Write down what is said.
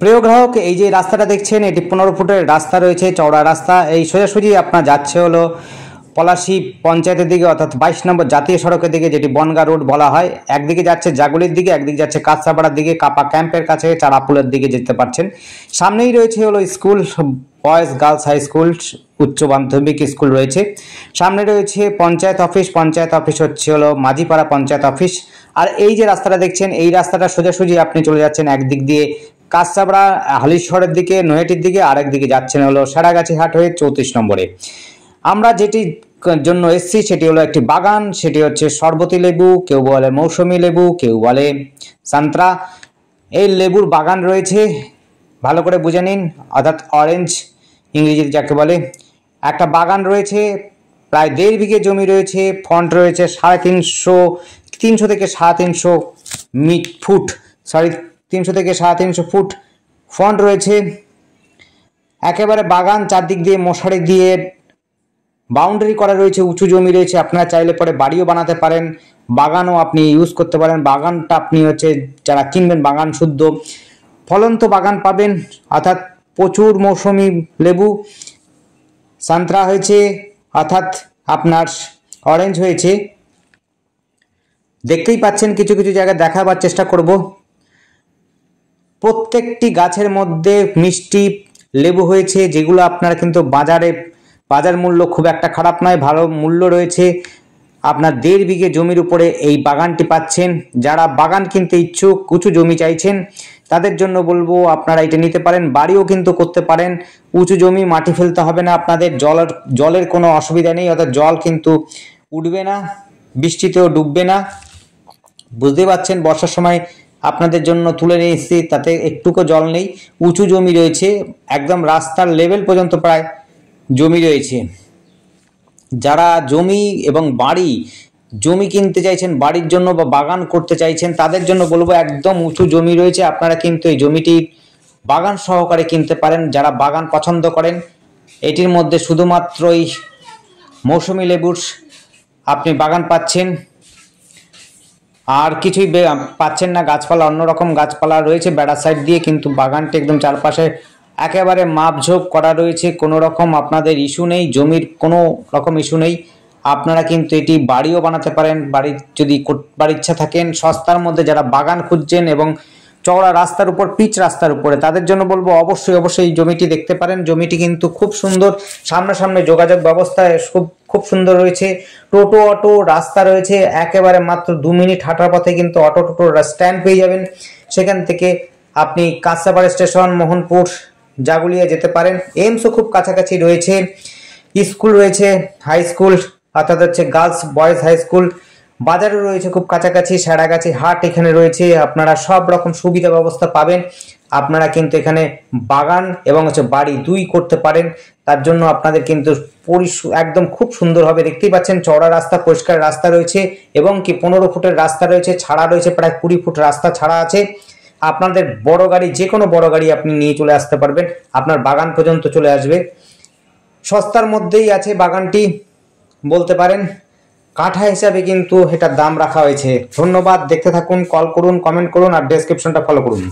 প্রিয় গ্রাহক, এই যে রাস্তাটা দেখছেন এটি 15 ফুটের রাস্তা রয়েছে, চওড়া রাস্তা। এই সোজাসুজি আপনার যাচ্ছে হলো পলাশী পঞ্চায়েতের দিকে, অর্থাৎ 22 নম্বর জাতীয় সড়কের দিকে, যেটি বনগা রোড বলা হয়। একদিকে যাচ্ছে জাগুলির দিকে, একদিকে যাচ্ছে কাঁচরাপাড়ার দিকে, কাপা ক্যাম্পের কাছে চারাপুলের দিকে যেতে পারছেন। সামনেই রয়েছে হলো school, boys girls high school, উচ্চ মাধ্যমিক স্কুল রয়েছে। সামনে রয়েছে পঞ্চায়েত অফিস, পঞ্চায়েত অফিস হচ্ছে হলো মাঝিপাড়া পঞ্চায়েত অফিস। আর এই যে রাস্তাটা দেখছেন, এই রাস্তাটা সোজাসুজি আপনি চলে যাচ্ছেন একদিক দিয়ে কাঁচরাপাড়া হালিশহরের দিকে, নৈহাটির দিকে, আরেক দিকে যাচ্ছেন হলো সারাগাছি হাট হয়ে 34 নম্বরে। আমরা যেটি জন্য এসছি সেটি হলো একটি বাগান, সেটি হচ্ছে শরবতী লেবু, কেউ বলে মৌসুমী লেবু, কেউ বলে সান্ত্রা। এই লেবুর বাগান রয়েছে, ভালো করে বুঝে নিন, অর্থাৎ অরেঞ্জ ইংরেজিতে যাকে বলে। একটা বাগান রয়েছে, প্রায় 1.5 বিঘে জমি রয়েছে, ফ্রন্ট রয়েছে 300 থেকে 350 ফুট, 300 থেকে 350 ফুট ফ্রন্ট রয়েছে। একেবারে বাগান, চারদিক দিয়ে মশারি দিয়ে বাউন্ডারি করা রয়েছে, উঁচু জমি রয়েছে। আপনারা চাইলে পরে বাড়িও বানাতে পারেন, বাগানও আপনি ইউজ করতে পারেন। বাগানটা আপনি হচ্ছে যারা কিনবেন বাগান শুদ্ধ ফলন্ত বাগান পাবেন, অর্থাৎ প্রচুর মৌসুমি লেবু, সান্ত্রা হয়েছে, অর্থাৎ আপনার অরেঞ্জ হয়েছে। দেখতেই পাচ্ছেন, কিছু কিছু জায়গায় দেখাবার চেষ্টা করব। প্রত্যেকটি গাছের মধ্যে মিষ্টি লেবু হয়েছে, যেগুলো আপনারা কিন্তু বাজার মূল্য খুব একটা খারাপ নয়, ভালো মূল্য রয়েছে। আপনার 1.5 বিঘে জমির উপরে এই বাগানটি পাচ্ছেন। যারা বাগান কিনতে ইচ্ছুক, উঁচু জমি চাইছেন, তাদের জন্য বলবো আপনারা এটা নিতে পারেন। বাড়িও কিন্তু করতে পারেন, উঁচু জমি, মাটি ফেলতে হবে না আপনাদের, জলের কোনো অসুবিধা নেই, অর্থাৎ জল কিন্তু উঠবে না, বৃষ্টিতেও ডুববে না। বুঝতে পারছেন, বর্ষার সময় আপনাদের জন্য তুলে নিয়ে এসেছি, তাতে একটুকু জল নেই, উঁচু জমি রয়েছে, একদম রাস্তার লেভেল পর্যন্ত প্রায় জমি রয়েছে। যারা জমি এবং জমি কিনতে চাইছেন বাড়ির জন্য বা বাগান করতে চাইছেন, তাদের জন্য বলবো একদম উঁচু জমি রয়েছে, আপনারা কিন্তু এই জমিটি বাগান সহকারে কিনতে পারেন। যারা বাগান পছন্দ করেন, এটির মধ্যে শুধুমাত্র এই মৌসুমি লেবুর আপনি বাগান পাচ্ছেন, আর কিছুই পাচ্ছেন না। গাছপালা অন্যরকম গাছপালা রয়েছে বেড়া সাইড দিয়ে, কিন্তু বাগানটি একদম চারপাশে একেবারে মাপঝোপ করা রয়েছে, কোনো রকম আপনাদের ইস্যু নেই, জমির কোনো রকম ইস্যু নেই। আপনারা কিন্তু এটি বাড়িও বানাতে পারেন, যদি করবার ইচ্ছা থাকেন। সস্তার মধ্যে যারা বাগান খুঁজছেন এবং চওড়া রাস্তার উপর, পিচ রাস্তার উপরে, তাদের জন্য বলবো অবশ্যই এই জমিটি দেখতে পারেন। জমিটি কিন্তু খুব সুন্দর, সামনাসামনি যোগাযোগ ব্যবস্থা খুব সুন্দর রয়েছে। টোটো অটো রাস্তা রয়েছে, একেবারে মাত্র 2 মিনিট হাঁটার পথে কিন্তু অটো টোটোর স্ট্যান্ড পেয়ে যাবেন। সেখান থেকে আপনি কাঁচরাপাড়া স্টেশন, মোহনপুর, জাগুলিয়া যেতে পারেন। এইমসও খুব কাছাকাছি রয়েছে, স্কুল রয়েছে, হাই স্কুল, অর্থাৎ হচ্ছে গার্লস বয়েজ হাই স্কুল। বাজারও রয়েছে খুব কাছাকাছি, সারাগাছি হাট এখানে রয়েছে। আপনারা সব রকম সুবিধা ব্যবস্থা পাবেন। আপনারা কিন্তু এখানে বাগান এবং হচ্ছে বাড়ি দুই করতে পারেন। তার জন্য আপনাদের কিন্তু একদম খুব সুন্দর হবে। দেখতেই পাচ্ছেন, চওড়া রাস্তা, পরিষ্কার রাস্তা রয়েছে, এবং কি 15 ফুটের রাস্তা রয়েছে, ছাড়া রয়েছে প্রায় 20 ফুট রাস্তা ছাড়া আছে। আপনাদের বড় গাড়ি, যে কোনো বড় গাড়ি আপনি নিয়ে চলে আসতে পারবেন, আপনার বাগান পর্যন্ত চলে আসবে। সস্তার মধ্যেই আছে বাগানটি বলতে পারেন, কাঠা হিসাবে কিন্তু এটার দাম রাখা হয়েছে। ধন্যবাদ, দেখতে থাকুন, কল করুন, কমেন্ট করুন আর ডেসক্রিপশনটা ফলো করুন।